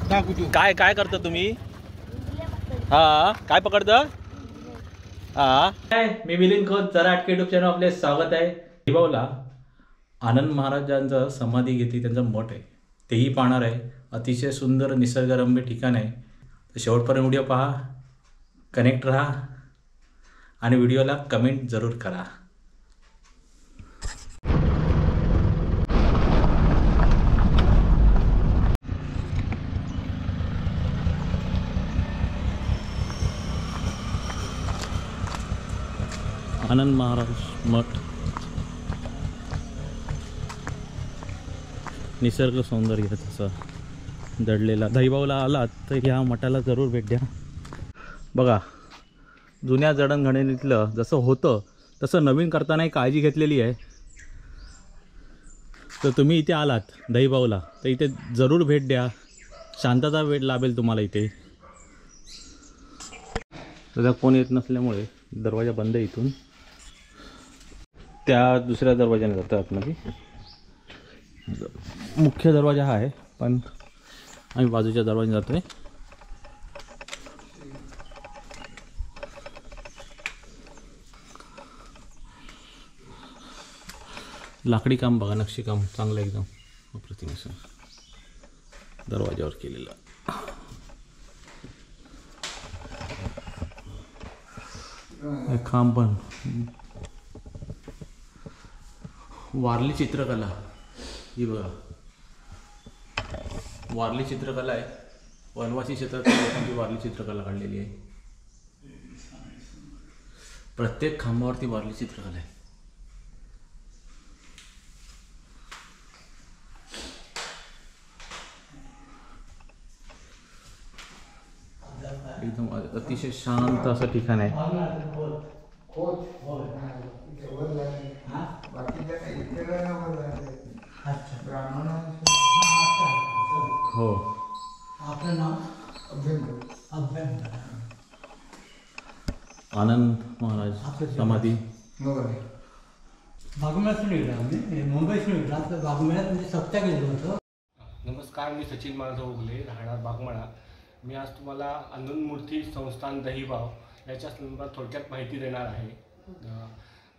काय काय करता तुम्ही? हा काय पकडतं? हा मी मिलिंद खोत, जरा अटके यूट्यूब चॅनल आपले स्वागत आहे. दिवावला आनंद महाराजांचं समाधी घेतली, त्यांचं मठ आहे, तेही पाहणार आहे. अतिशय सुंदर निसर्गरम्य ठिकाण आहे. तर शेवटपर्यंत व्हिडिओ पहा, कनेक्ट राहा आणि व्हिडिओला कमेंट जरूर करा. आनंद महाराज मठ, निसर्ग सौंदर्य तसं दडलेला. दहिबावला आलात तर ह्या मठाला जरूर भेट द्या. बघा, जुन्या जडणघडणीतलं जसं होतं तसं नवीन करतानाही काळजी घेतलेली आहे. तर तुम्ही इथे आलात दहिबावला तर इथे जरूर भेट द्या. शांतता वेळ लाभेल तुम्हाला इथे. सध्या कोण येत नसल्यामुळे दरवाजा बंद आहे. इथून त्या दुसऱ्या दरवाजाने जातो आतमध्ये. मुख्य दरवाजा हा आहे, पण आम्ही बाजूच्या दरवाजाने जातोय. लाकडी काम बघा, नक्षीकाम चांगलं एकदम अप्रतिम असं दरवाजावर केलेलं. खांब पण वारली चित्रकला, ही बघा वारली चित्रकला आहे. वनवासी क्षेत्रात वारली चित्रकला काढलेली आहे. प्रत्येक खांबावरती वारली चित्रकला आहे. एकदम अतिशय शांत असं ठिकाण आहे. हो, आपलं नाव आनंद महाराज समाधी. बागमेळ्यातून गेलो आम्ही, मुंबईतून गेलो. आपलं बागमेळ्यात म्हणजे सप्ताह गेलो होतो. नमस्कार, मी सचिन माधव उगले, राहणार बागमळा. मी आज तुम्हाला आनंद मूर्ती संस्थान दहिबाव याच्या संदर्भात थोडक्यात माहिती देणार आहे.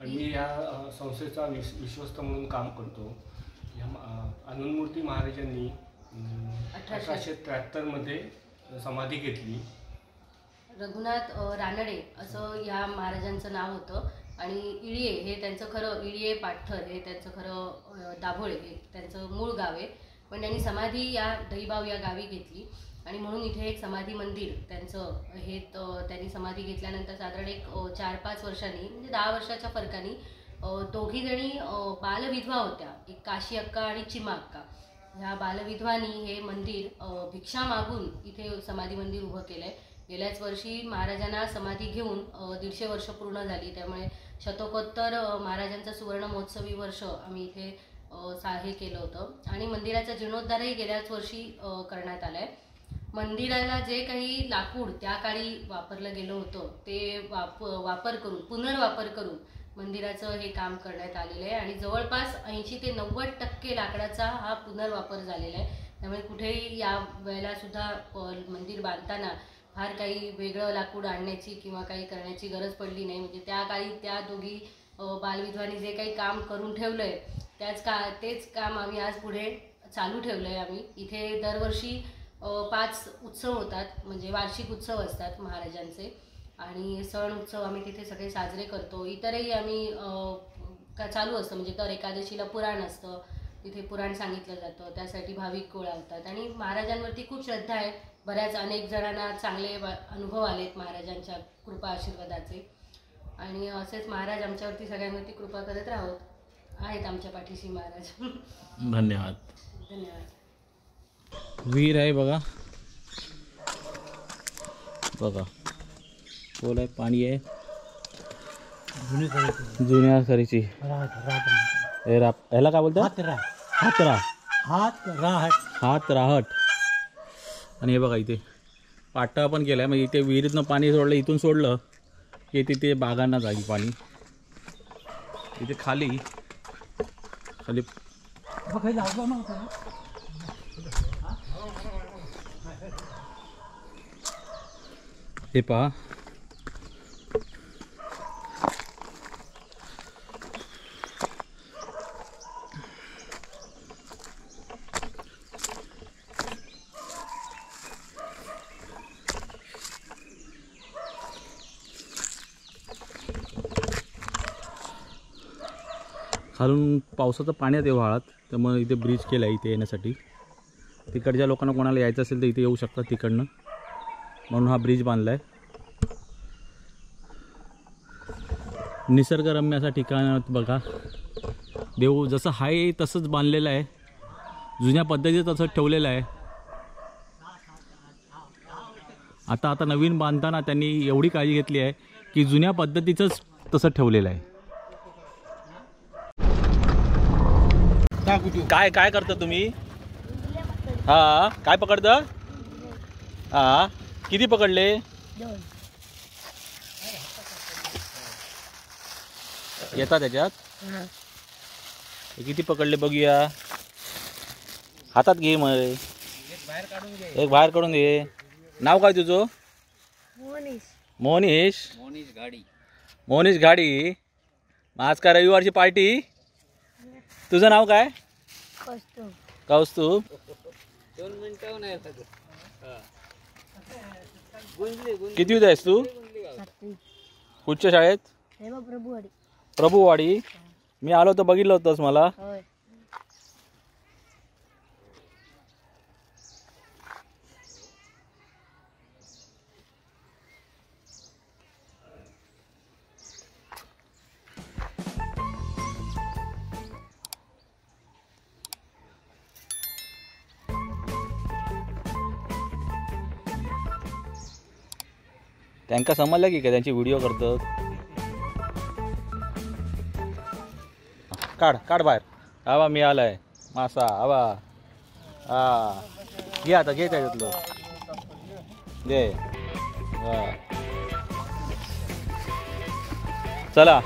आणि मी या संस्थेचा विश्वस्त म्हणून काम करतो. या आनंद मूर्ती महाराजांनी 1873मध्ये समाधी घेतली. रघुनाथ रानडे असं या महाराजांचं नाव होतं. आणि इळिये हे त्यांचं खरं, इळिये पाठर हे त्यांचं खरं, दाभोळे हे त्यांचं मूळ गाव आहे. पण त्यांनी समाधी या दहिबाव या गावी घेतली. आणि म्हणून इथे एक समाधी मंदिर त्यांचं हे त्यांनी समाधी घेतल्यानंतर साधारण एक 4-5 वर्षांनी, म्हणजे 10 वर्षाच्या फरकाने दोघीजणी बालविधवा होत्या, एक काशी अक्का आणि चिमा अक्का. ह्या बालविधवांनी हे मंदिर भिक्षा मागून इथे समाधी मंदिर उभं केलं आहे. गेल्याच वर्षी महाराजांना समाधी घेऊन 150 वर्ष पूर्ण झाली. त्यामुळे शतकोत्तर महाराजांचा सुवर्ण महोत्सवी वर्ष आम्ही इथे हे केलं होतं. आणि मंदिराचा जीर्णोद्धारही गेल्याच वर्षी करण्यात आला आहे. मंदिराला जे काही लाकूड त्या काळी वापरलं गेलं होतं ते वापर करून, पुनर्वापर करून मंदिराचं हे काम करण्यात आलेलं आहे. आणि जवळपास 80 ते 90% लाकडाचा हा पुनर्वापर झालेला आहे. त्यामुळे कुठेही या वेळेला सुद्धा मंदिर बांधताना फार काही वेगळं लाकूड आणण्याची किंवा काही करण्याची गरज पडली नाही. म्हणजे त्या काळी त्या दोघी बालविधवांनी जे काही काम करून ठेवलं आहे तेच काम आम्ही आज पुढे चालू ठेवलं आहे. आम्ही इथे दरवर्षी 5 उत्सव होतात, म्हणजे वार्षिक उत्सव असतात महाराजांचे. आणि सण उत्सव आम्ही तिथे सगळे साजरे करतो. इतरही आम्ही चालू असतं, म्हणजे दर एकादशीला पुराण असतं, तिथे पुराण सांगितलं जातं, त्यासाठी भाविक गोळा होतात. आणि महाराजांवरती खूप श्रद्धा आहे. अनेक जणांना चांगले अनुभव आलेत महाराजांच्या कृपा आशीर्वादाचे. आणि असेच महाराज आमच्यावरती सगळ्यांवरती कृपा करत आहेत आमच्या पाठीशी महाराज. धन्यवाद. धन्यवाद. विहीर आहे बघा, बघा पोल आहे, पाणी आहे. जुन्या सरीची ह्याला काय बोलतात? हात राहट. आणि हे बघा इथे पाटा पण केला आहे. म्हणजे इथे विहिरीतनं पाणी सोडलं, इथून सोडलं की तिथे बागांना जाईल पाणी. इथे खाली हे पहा, खालून पावसाचं पाण्यात आहे वाळत, त्यामुळे इथे ब्रिज केला आहे इथे येण्यासाठी. तिकडच्या लोकांना कोणाला यायचं असेल तर इथे येऊ शकतात तिकडनं, म्हणून हा ब्रिज बांधला आहे. निसर्गरम्य असा ठिकाण बघा. देऊ जसं आहे तसंच बांधलेलं आहे, जुन्या पद्धतीचं तसंच ठेवलेलं आहे. आता नवीन बांधताना त्यांनी एवढी काळजी घेतली आहे की जुन्या पद्धतीचंच तसं ठेवलेलं आहे. काय काय करता तुम्ही? हा, काय पकडता? हा, किती पकडले? येतात त्याच्यात? किती पकडले बघूया. हातात घे, मग एक बाहेर काढून घे. नाव काय तुझं? मोहनीश. मोहनीश गाडी. आज का रविवारची पार्टी? तुझं नाव काय? कौस्तुभ. कितवीत आहेस तू? कुठच्या शाळेत? प्रभुवाडी. मी आलो तर बघितलं होतंस मला. त्यांका समजलं की काय त्यांची व्हिडिओ करतात. काढ काढ बाहेर. आवा मी आलाय मासा. आवा हा, घे आता, घे त्याच्यातलं घे. चला.